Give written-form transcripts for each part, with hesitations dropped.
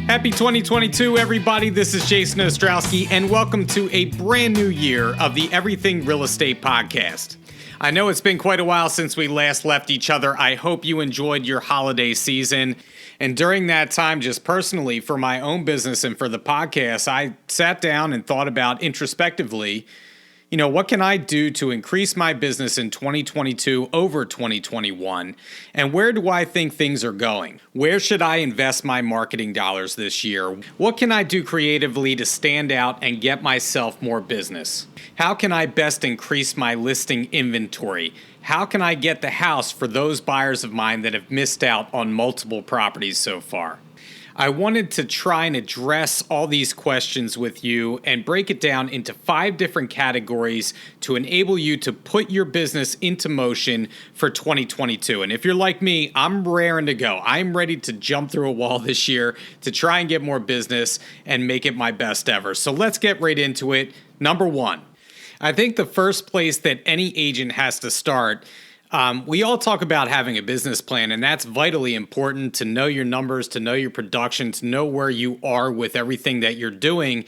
Happy 2022, everybody. This is Jason Ostrowski, and welcome to a brand new year of the Everything Real Estate Podcast. I know it's been quite a while since we last left each other. I hope you enjoyed your holiday season. And during that time, just personally, for my own business and for the podcast, I sat down and thought about introspectively, what can I do to increase my business in 2022 over 2021? And where do I think things are going? Where should I invest my marketing dollars this year? What can I do creatively to stand out and get myself more business? How can I best increase my listing inventory? How can I get the house for those buyers of mine that have missed out on multiple properties so far? I wanted to try and address all these questions with you and break it down into 5 different categories to enable you to put your business into motion for 2022. And if you're like me, I'm raring to go. I'm ready to jump through a wall this year to try and get more business and make it my best ever. So let's get right into it. Number 1, I think the first place that any agent has to start, we all talk about having a business plan, and that's vitally important to know your numbers, to know your production, to know where you are with everything that you're doing,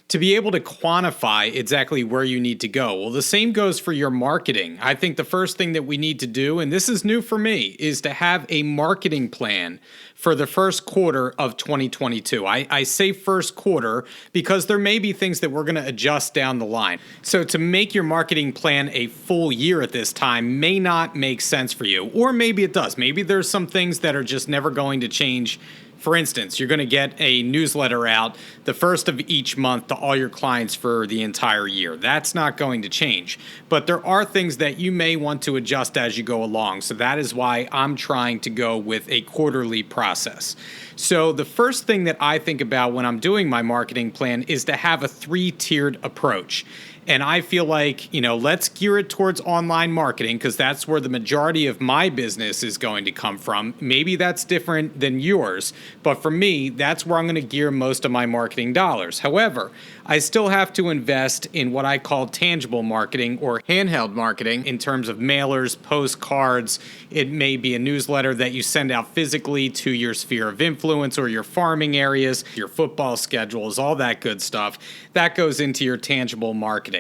to be able to quantify exactly where you need to go. Well, the same goes for your marketing. I think the first thing that we need to do, and this is new for me, is to have a marketing plan for the first quarter of 2022. I say first quarter because there may be things that we're going to adjust down the line. So to make your marketing plan a full year at this time may not make sense for you, or maybe it does. Maybe there's some things that are just never going to change. For instance, you're going to get a newsletter out the first of each month to all your clients for the entire year. That's not going to change. But there are things that you may want to adjust as you go along. So that is why I'm trying to go with a quarterly process. So the first thing that I think about when I'm doing my marketing plan is to have a 3-tiered approach. And I feel like, let's gear it towards online marketing because that's where the majority of my business is going to come from. Maybe that's different than yours, but for me, that's where I'm going to gear most of my marketing dollars. However, I still have to invest in what I call tangible marketing or handheld marketing in terms of mailers, postcards. It may be a newsletter that you send out physically to your sphere of influence or your farming areas, your football schedules, all that good stuff. That goes into your tangible marketing.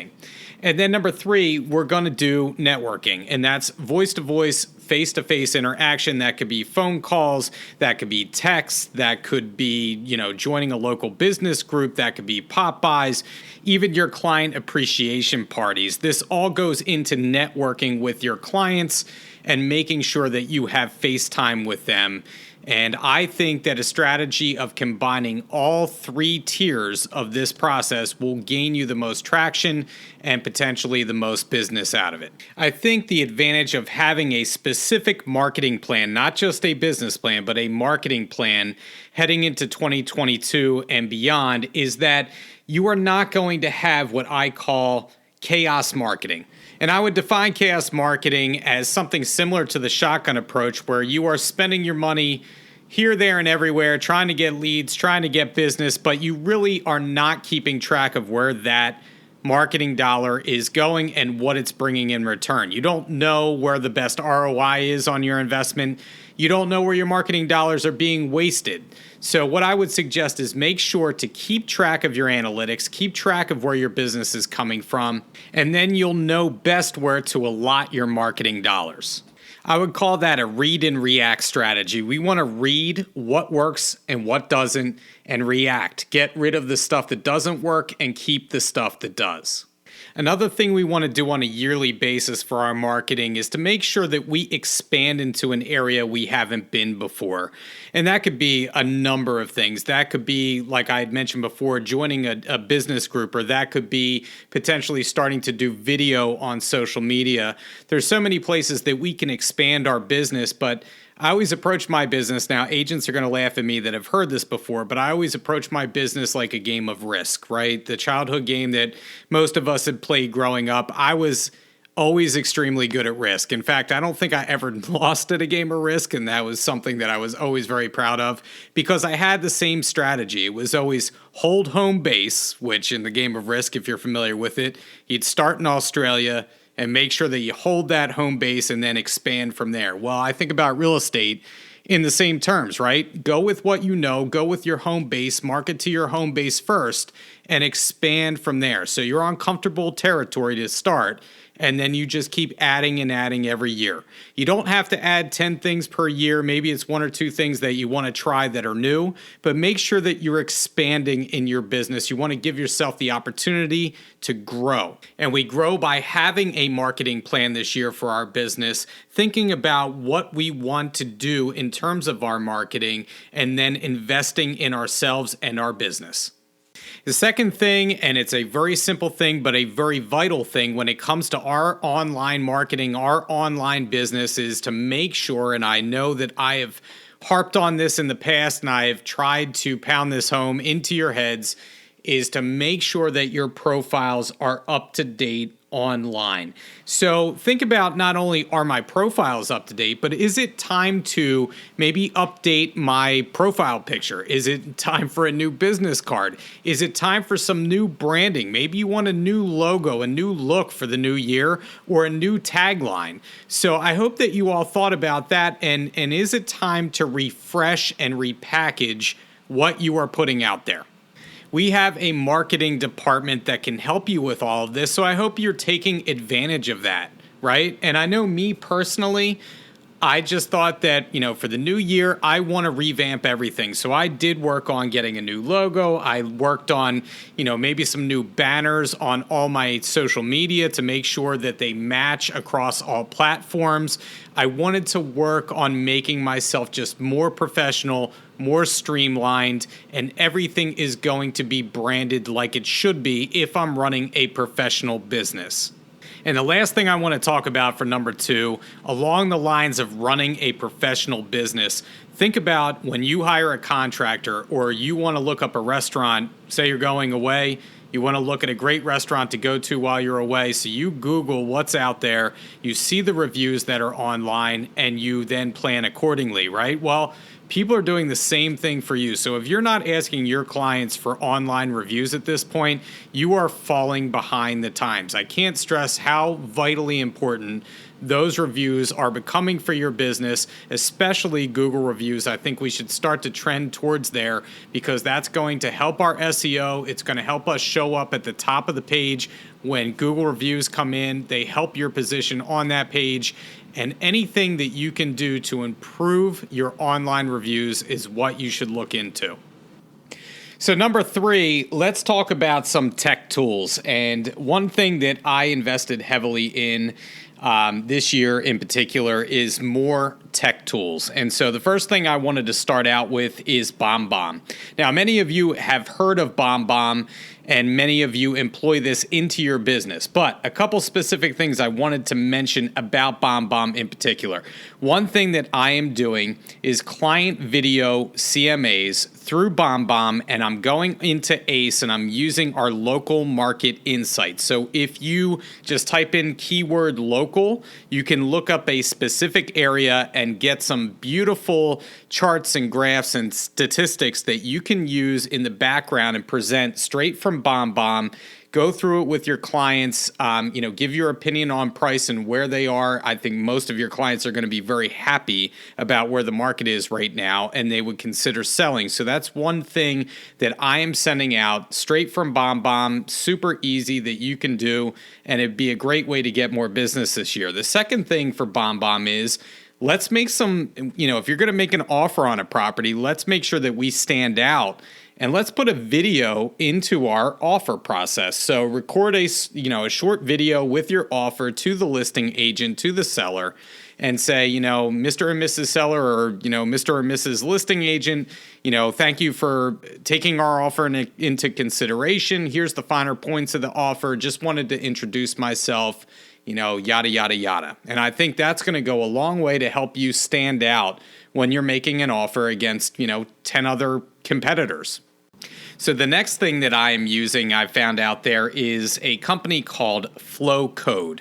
And then number 3, we're going to do networking, and that's voice-to-voice, face-to-face interaction. That could be phone calls, that could be texts, that could be, joining a local business group, that could be pop-bys, even your client appreciation parties. This all goes into networking with your clients and making sure that you have face time with them. And I think that a strategy of combining all 3 tiers of this process will gain you the most traction and potentially the most business out of it. I think the advantage of having a specific marketing plan, not just a business plan, but a marketing plan heading into 2022 and beyond, is that you are not going to have what I call chaos marketing. And I would define chaos marketing as something similar to the shotgun approach where you are spending your money here, there, and everywhere, trying to get leads, trying to get business, but you really are not keeping track of where that marketing dollar is going and what it's bringing in return. You don't know where the best ROI is on your investment. You don't know where your marketing dollars are being wasted. So what I would suggest is make sure to keep track of your analytics, keep track of where your business is coming from, and then you'll know best where to allot your marketing dollars. I would call that a read and react strategy. We want to read what works and what doesn't and react. Get rid of the stuff that doesn't work and keep the stuff that does. Another thing we want to do on a yearly basis for our marketing is to make sure that we expand into an area we haven't been before. And that could be a number of things. That could be, like I had mentioned before, joining a business group, or that could be potentially starting to do video on social media. There's so many places that we can expand our business, but I always approach my business, now agents are going to laugh at me that have heard this before, but I always approach my business like a game of Risk, right? The childhood game that most of us had played growing up. I was always extremely good at Risk. In fact, I don't think I ever lost at a game of Risk, and that was something that I was always very proud of because I had the same strategy. It was always hold home base, which in the game of Risk, if you're familiar with it, you'd start in Australia and make sure that you hold that home base and then expand from there. Well, I think about real estate. in the same terms, right? Go with what you know, go with your home base, market to your home base first, and expand from there. So you're on comfortable territory to start, and then you just keep adding and adding every year. You don't have to add 10 things per year. Maybe it's one or two things that you want to try that are new, but make sure that you're expanding in your business. You want to give yourself the opportunity to grow. And we grow by having a marketing plan this year for our business, thinking about what we want to do in terms of our marketing, and then investing in ourselves and our business. The second thing, and it's a very simple thing, but a very vital thing when it comes to our online marketing, our online business, is to make sure, and I know that I have harped on this in the past and I have tried to pound this home into your heads, is to make sure that your profiles are up to date online. So think about, not only are my profiles up to date, but is it time to maybe update my profile picture? Is it time for a new business card? Is it time for some new branding? Maybe you want a new logo, a new look for the new year, or a new tagline. So I hope that you all thought about that, and is it time to refresh and repackage what you are putting out there? We have a marketing department that can help you with all of this, so I hope you're taking advantage of that, right? And I know me personally, I just thought that, for the new year, I want to revamp everything. So I did work on getting a new logo. I worked on, maybe some new banners on all my social media to make sure that they match across all platforms. I wanted to work on making myself just more professional, more streamlined, and everything is going to be branded like it should be if I'm running a professional business. And the last thing I want to talk about for number 2, along the lines of running a professional business, think about when you hire a contractor or you want to look up a restaurant, say you're going away, you want to look at a great restaurant to go to while you're away. So you Google what's out there, you see the reviews that are online, and you then plan accordingly, right? Well, people are doing the same thing for you. So if you're not asking your clients for online reviews at this point, you are falling behind the times. I can't stress how vitally important those reviews are becoming for your business, especially Google reviews. I think we should start to trend towards there because that's going to help our SEO. It's going to help us show up at the top of the page when Google reviews come in. They help your position on that page. And anything that you can do to improve your online reviews is what you should look into. So number 3, let's talk about some tech tools. And one thing that I invested heavily in this year in particular is more tech tools. And so the first thing I wanted to start out with is BombBomb. Now, many of you have heard of BombBomb, and many of you employ this into your business. But a couple specific things I wanted to mention about BombBomb in particular. One thing that I am doing is client video CMAs through BombBomb, and I'm going into ACE and I'm using our local market insights. So if you just type in keyword local, you can look up a specific area and get some beautiful charts and graphs and statistics that you can use in the background and present straight from BombBomb. Go through it with your clients, give your opinion on price and where they are. I think most of your clients are going to be very happy about where the market is right now, and they would consider selling. So that's one thing that I am sending out straight from BombBomb, super easy that you can do, and it'd be a great way to get more business this year. The second thing for BombBomb is, let's make some, if you're going to make an offer on a property, let's make sure that we stand out. And let's put a video into our offer process. So record a short video with your offer to the listing agent, to the seller, and say, Mr. and Mrs. Seller, or, Mr. or Mrs. Listing Agent, thank you for taking our offer into consideration. Here's the finer points of the offer. Just wanted to introduce myself, yada, yada, yada. And I think that's going to go a long way to help you stand out when you're making an offer against, 10 other competitors. So the next thing that I am using, I found out there, is a company called Flowcode.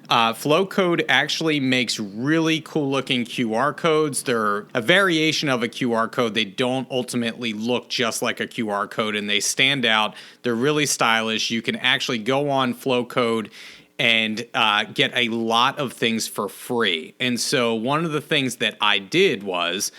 Flowcode actually makes really cool looking QR codes. They're a variation of a QR code. They don't ultimately look just like a QR code, and they stand out. They're really stylish. You can actually go on Flowcode and get a lot of things for free. And so one of the things that I did was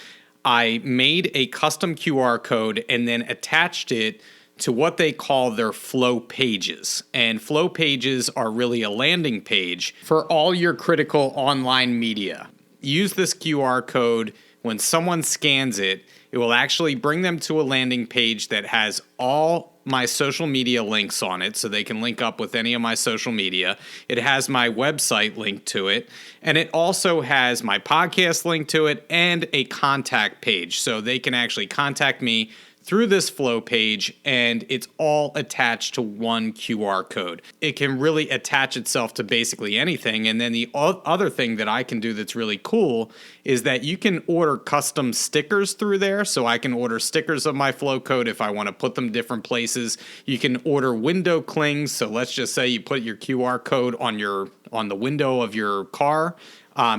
I made a custom QR code and then attached it to what they call their flow pages. And flow pages are really a landing page for all your critical online media. Use this QR code. When someone scans it, it will actually bring them to a landing page that has all my social media links on it, so they can link up with any of my social media. It has my website linked to it, and it also has my podcast linked to it and a contact page, so they can actually contact me through this flow page, and it's all attached to one QR code. It can really attach itself to basically anything. And then the other thing that I can do that's really cool is that you can order custom stickers through there. So I can order stickers of my flow code if I want to put them different places. You can order window clings. So let's just say you put your QR code on the window of your car.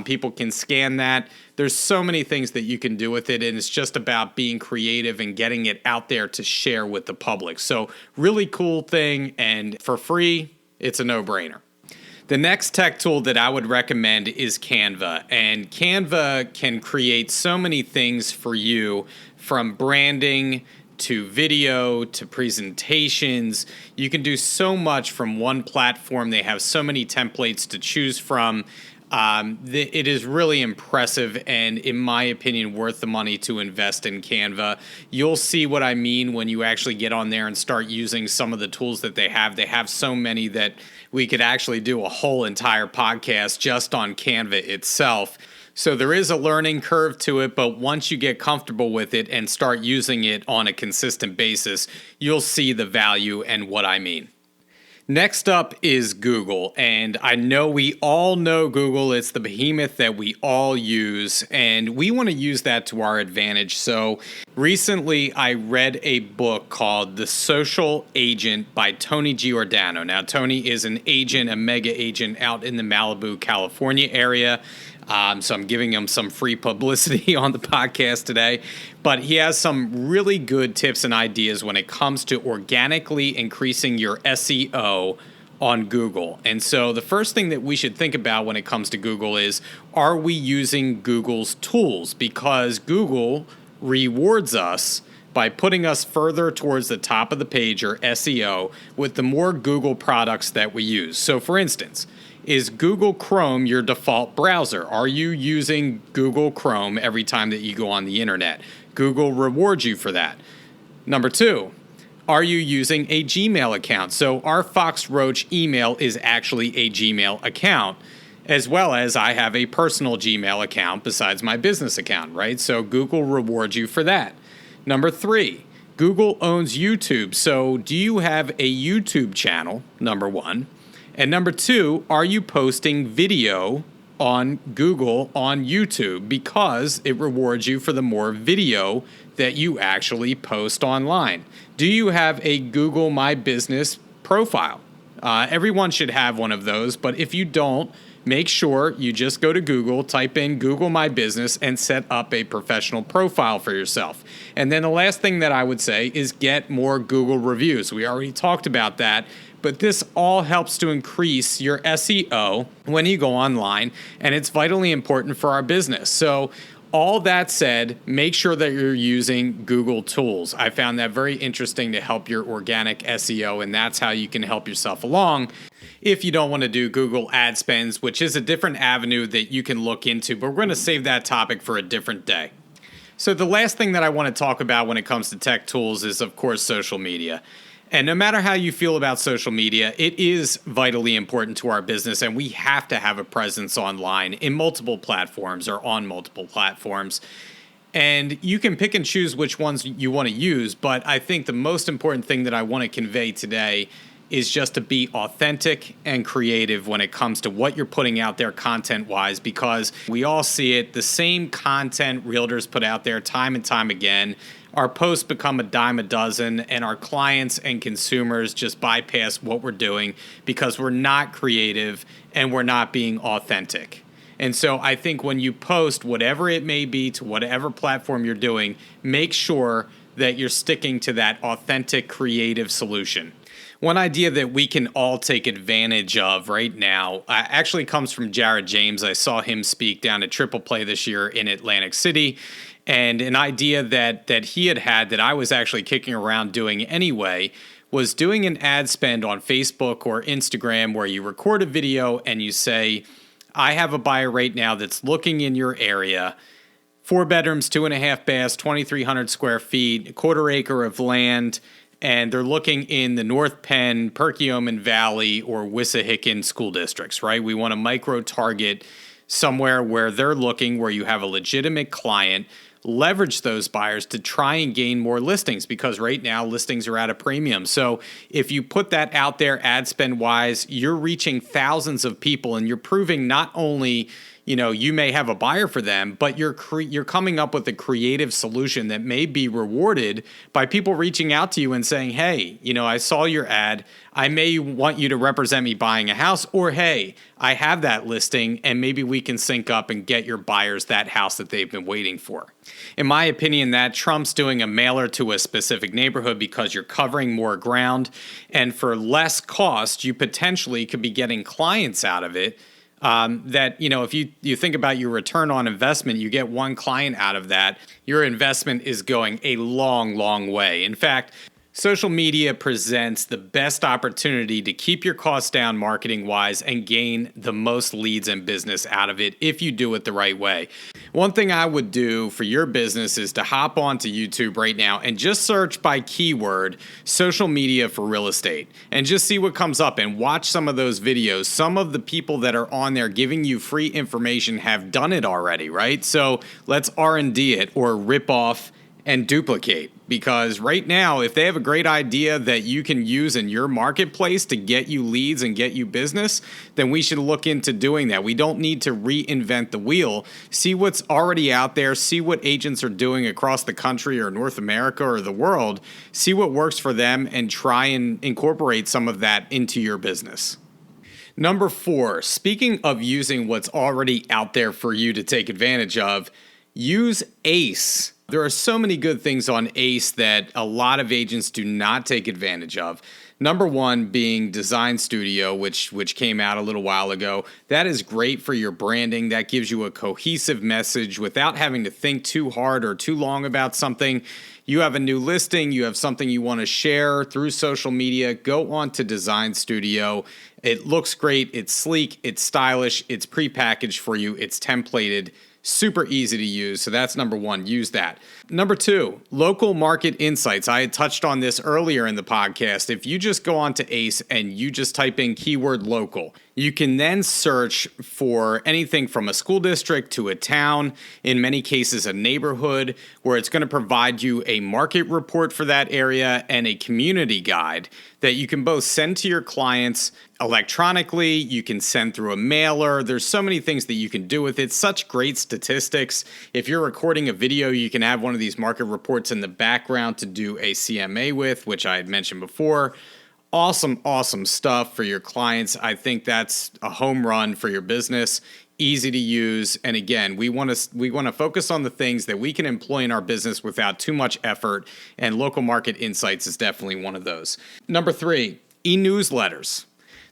People can scan that. There's so many things that you can do with it, and it's just about being creative and getting it out there to share with the public. So really cool thing, and for free, it's a no-brainer. The next tech tool that I would recommend is Canva, and Canva can create so many things for you, from branding to video to presentations. You can do so much from one platform. They have so many templates to choose from. It is really impressive and, in my opinion, worth the money to invest in Canva. You'll see what I mean when you actually get on there and start using some of the tools that they have. They have so many that we could actually do a whole entire podcast just on Canva itself. So there is a learning curve to it, but once you get comfortable with it and start using it on a consistent basis, you'll see the value and what I mean. Next up is Google, and I know we all know Google. It's the behemoth that we all use, and we want to use that to our advantage. So recently I read a book called The Social Agent by Tony Giordano. Now, Tony is an agent, a mega agent out in the Malibu, California area. So I'm giving him some free publicity on the podcast today. But he has some really good tips and ideas when it comes to organically increasing your SEO on Google. And so the first thing that we should think about when it comes to Google is, are we using Google's tools? Because Google rewards us by putting us further towards the top of the page, or SEO, with the more Google products that we use. So for instance, is Google Chrome your default browser? Are you using Google Chrome every time that you go on the internet? Google rewards you for that. Number two, are you using a Gmail account? So our Fox Roach email is actually a Gmail account, as well as I have a personal Gmail account besides my business account, right? So Google rewards you for that. Number three, Google owns YouTube. So do you have a YouTube channel, number one? And number two, are you posting video on Google on YouTube? Because it rewards you for the more video that you actually post online. Do you have a Google My Business profile? Everyone should have one of those, but if you don't, make sure you just go to Google, type in Google My Business, and set up a professional profile for yourself. And then the last thing that I would say is get more Google reviews. We already talked about that, but this all helps to increase your SEO when you go online, and it's vitally important for our business. So all that said, make sure that you're using Google tools. I found that very interesting to help your organic SEO, and that's how you can help yourself along if you don't want to do Google ad spends, which is a different avenue that you can look into, but we're going to save that topic for a different day. So the last thing that I want to talk about when it comes to tech tools is, of course, social media. And no matter how you feel about social media, it is vitally important to our business, and we have to have a presence online in multiple platforms or on multiple platforms. And you can pick and choose which ones you want to use, but I think the most important thing that I want to convey today is just to be authentic and creative when it comes to what you're putting out there content-wise, because we all see it. The same content realtors put out there time and time again. Our posts become a dime a dozen, and our clients and consumers just bypass what we're doing because we're not creative and we're not being authentic. And so I think when you post, whatever it may be, to whatever platform you're doing, make sure that you're sticking to that authentic, creative solution. One idea that we can all take advantage of right now actually comes from Jared James. I saw him speak down at Triple Play this year in Atlantic City. And an idea that he had that I was actually kicking around doing anyway was doing an ad spend on Facebook or Instagram where you record a video and you say, I have a buyer right now that's looking in your area, 4 bedrooms, 2.5 baths, 2,300 square feet, a quarter acre of land, and they're looking in the North Penn, Perkiomen Valley, or Wissahickon school districts, right? We want to micro-target somewhere where they're looking, where you have a legitimate client, leverage those buyers to try and gain more listings, because right now listings are at a premium. So if you put that out there ad spend wise, you're reaching thousands of people, and you're proving not only you may have a buyer for them, but you're coming up with a creative solution that may be rewarded by people reaching out to you and saying, hey, I saw your ad. I may want you to represent me buying a house, or hey, I have that listing and maybe we can sync up and get your buyers that house that they've been waiting for. In my opinion, that trumps doing a mailer to a specific neighborhood, because you're covering more ground, and for less cost, you potentially could be getting clients out of it. If you think about your return on investment, you get one client out of that, your investment is going a long, long way. In fact, social media presents the best opportunity to keep your costs down marketing-wise and gain the most leads and business out of it if you do it the right way. One thing I would do for your business is to hop onto YouTube right now and just search by keyword social media for real estate and just see what comes up and watch some of those videos. Some of the people that are on there giving you free information have done it already, right? So let's R&D it, or rip off and duplicate, because right now, if they have a great idea that you can use in your marketplace to get you leads and get you business, then we should look into doing that. We don't need to reinvent the wheel. See what's already out there, see what agents are doing across the country or North America or the world, see what works for them, and try and incorporate some of that into your business. Number 4, speaking of using what's already out there for you to take advantage of, use ACE. There are so many good things on ACE that a lot of agents do not take advantage of. Number 1 being Design Studio, which came out a little while ago. That is great for your branding. That gives you a cohesive message without having to think too hard or too long about something. You have a new listing, you have something you want to share through social media, go on to Design Studio. It looks great, it's sleek, it's stylish, it's prepackaged for you, it's templated. Super easy to use. So that's number 1, use that. Number 2, local market insights. I had touched on this earlier in the podcast. If you just go on to ACE and you just type in keyword local, you can then search for anything from a school district to a town, in many cases a neighborhood, where it's going to provide you a market report for that area and a community guide that you can both send to your clients electronically, you can send through a mailer. There's so many things that you can do with it. Such great statistics. If you're recording a video, you can have one of these market reports in the background to do a CMA with, which I had mentioned before. Awesome stuff for your clients. I think that's a home run for your business. Easy to use. And again, we want to focus on the things that we can employ in our business without too much effort. And local market insights is definitely one of those. Number 3, e-newsletters.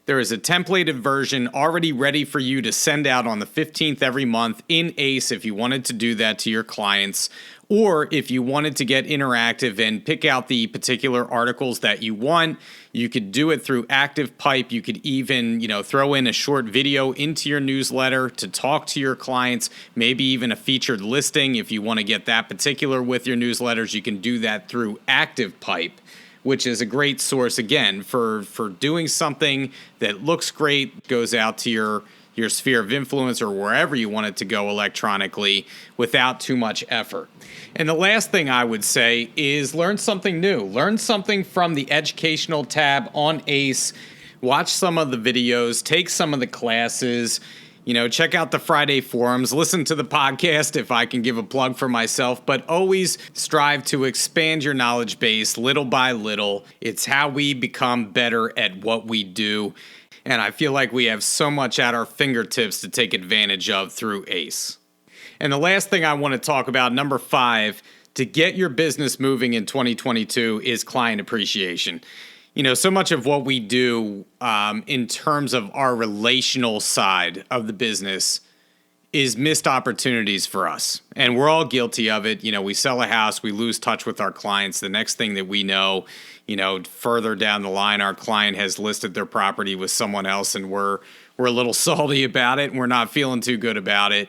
There is a templated version already ready for you to send out on the 15th every month in ACE if you wanted to do that to your clients, or if you wanted to get interactive and pick out the particular articles that you want. You could do it through ActivePipe. You could even, throw in a short video into your newsletter to talk to your clients, maybe even a featured listing. If you want to get that particular with your newsletters, you can do that through ActivePipe, which is a great source, again, for doing something that looks great, goes out to your sphere of influence or wherever you want it to go electronically without too much effort. And the last thing I would say is learn something new. Learn something from the educational tab on ACE. Watch some of the videos, take some of the classes. Check out the Friday forums, listen to the podcast if I can give a plug for myself, but always strive to expand your knowledge base little by little. It's how we become better at what we do. And I feel like we have so much at our fingertips to take advantage of through ACE. And the last thing I want to talk about, number 5, to get your business moving in 2022 is client appreciation. So much of what we do in terms of our relational side of the business is missed opportunities for us. And we're all guilty of it. We sell a house, we lose touch with our clients. The next thing that we know, further down the line, our client has listed their property with someone else, and we're a little salty about it, and we're not feeling too good about it.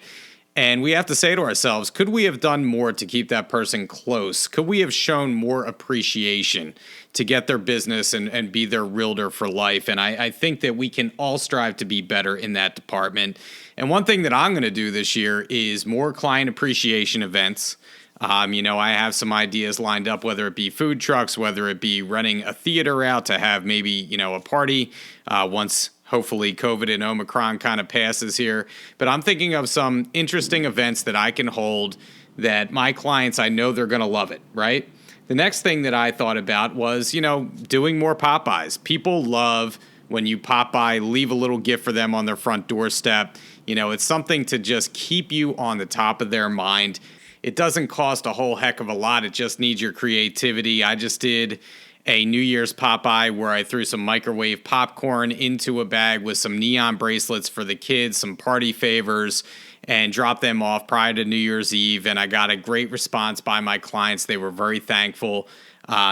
And we have to say to ourselves, could we have done more to keep that person close? Could we have shown more appreciation to get their business and be their realtor for life? And I think that we can all strive to be better in that department. And one thing that I'm going to do this year is more client appreciation events. I have some ideas lined up, whether it be food trucks, whether it be renting a theater out to have maybe, a party once hopefully COVID and Omicron kind of passes here. But I'm thinking of some interesting events that I can hold that my clients, I know they're going to love it, right? The next thing that I thought about was, doing more pop-bys. People love when you pop by, leave a little gift for them on their front doorstep. It's something to just keep you on the top of their mind. It doesn't cost a whole heck of a lot. It just needs your creativity. I just did a New Year's pop-by where I threw some microwave popcorn into a bag with some neon bracelets for the kids, some party favors, and dropped them off prior to New Year's Eve. And I got a great response by my clients. They were very thankful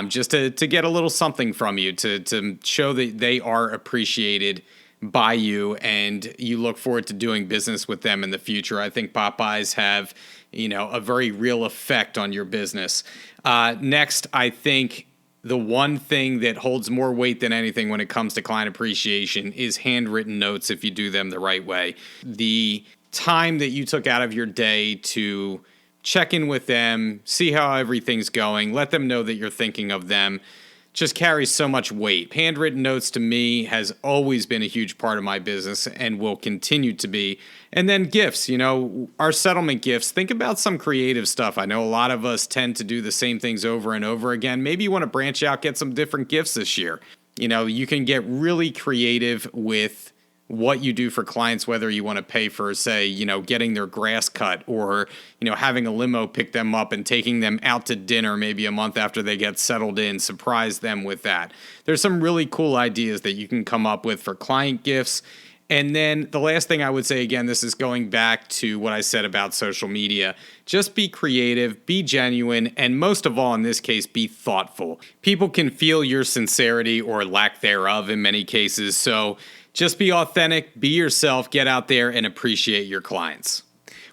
just to get a little something from you, to show that they are appreciated by you and you look forward to doing business with them in the future. I think pop-bys have, a very real effect on your business. Next, I think the one thing that holds more weight than anything when it comes to client appreciation is handwritten notes if you do them the right way. The time that you took out of your day to check in with them, see how everything's going, let them know that you're thinking of them, just carries so much weight. Handwritten notes to me has always been a huge part of my business and will continue to be. And then gifts, our settlement gifts. Think about some creative stuff. I know a lot of us tend to do the same things over and over again. Maybe you want to branch out, get some different gifts this year. You can get really creative with what you do for clients, whether you want to pay for, say, getting their grass cut or, having a limo pick them up and taking them out to dinner maybe a month after they get settled in, surprise them with that. There's some really cool ideas that you can come up with for client gifts. And then the last thing I would say, again, this is going back to what I said about social media. Just be creative, be genuine, and most of all, in this case, be thoughtful. People can feel your sincerity or lack thereof in many cases. So just be authentic, be yourself, get out there and appreciate your clients.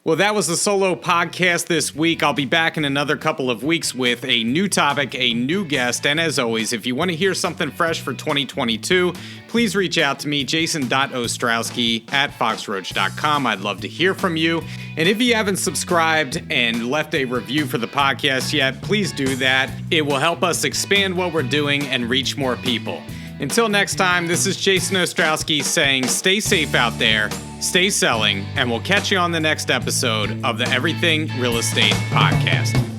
Well, that was the solo podcast this week. I'll be back in another couple of weeks with a new topic, a new guest. And as always, if you want to hear something fresh for 2022, please reach out to me, jason.ostrowski@foxroach.com. I'd love to hear from you. And if you haven't subscribed and left a review for the podcast yet, please do that. It will help us expand what we're doing and reach more people. Until next time, this is Jason Ostrowski saying stay safe out there, stay selling, and we'll catch you on the next episode of the Everything Real Estate Podcast.